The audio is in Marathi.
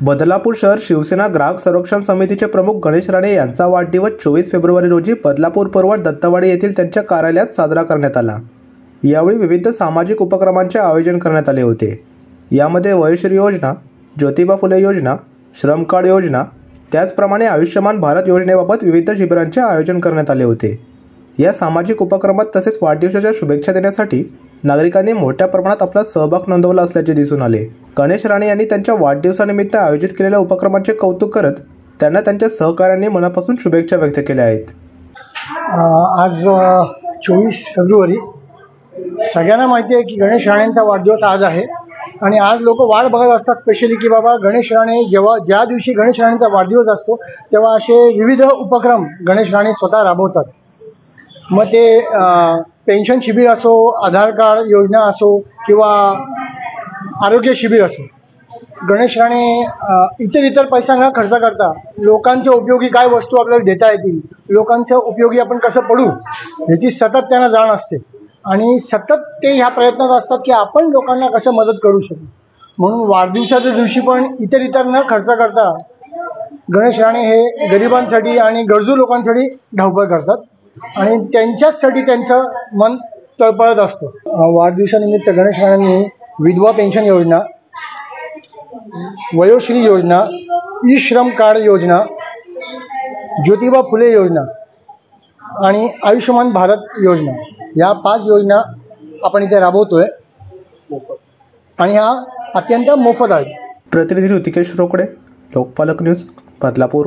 बदलापूर शहर शिवसेना ग्राहक संरक्षण समितीचे प्रमुख गणेश राणे यांचा वाढदिवस 24 फेब्रुवारी रोजी बदलापूर पर्वत दत्तवाडी येथील त्यांच्या कार्यालयात साजरा करण्यात आला। यावेळी विविध सामाजिक उपक्रमांचे आयोजन करण्यात आले होते। यामध्ये वयश्री योजना, ज्योतिबा फुले योजना, श्रम कार्ड योजना, त्याचप्रमाणे आयुष्यमान भारत योजनेबाबत विविध शिबिरांचे आयोजन करण्यात आले होते। या सामाजिक उपक्रमात तसेच वाढदिवसाच्या शुभेच्छा देण्यासाठी नागरिकांनी मोठ्या प्रमाणात आपला सहभाग नोंदवला असल्याचे दिसून आले। गणेश राणे यांनी त्यांच्या वाढदिवसानिमित्त आयोजित केलेल्या उपक्रमांचे कौतुक करत त्यांना त्यांच्या सहकाऱ्यांनी मनापासून शुभेच्छा व्यक्त केल्या आहेत। आज 24 फेब्रुवारी सगळ्यांना माहिती आहे की गणेश राणेंचा वाढदिवस आज आहे आणि आज लोक वाट बघत असतात स्पेशली की बाबा गणेश राणे ज्या दिवशी गणेश राणेंचा वाढदिवस असतो तेव्हा असे विविध उपक्रम गणेश राणे स्वतः राबवतात। मग ते पेन्शन शिबिर असो, आधार कार्ड योजना असो किंवा आरोग्य शिबिर असो, गणेश राणे इतर पैसा न खर्च करता लोकांच्या उपयोगी काय वस्तू आपल्याला देता येतील, लोकांच्या उपयोगी आपण कसं पडू ह्याची सतत त्यांना जाण असते आणि सतत ते ह्या प्रयत्नात असतात की आपण लोकांना कसं मदत करू शकू। म्हणून वाढदिवसाच्या दिवशी पण इतर न खर्च करता गणेश राणे हे गरिबांसाठी आणि गरजू लोकांसाठी धावपळ करतात आणि त्यांच्याचसाठी त्यांचं मन तळपळत असतं। वाढदिवसानिमित्त गणेश राणेंनी विधवा पेन्शन योजना, वयोश्री योजना, ई श्रम कार्ड योजना, ज्योतिबा फुले योजना आणि आयुष्यमान भारत योजना या 5 योजना आपण इथे राबवतोय आणि ह्या अत्यंत मोफत आहेत। प्रतिनिधी ऋतिकेश रोकडे, लोकपालक न्यूज, बदलापूर।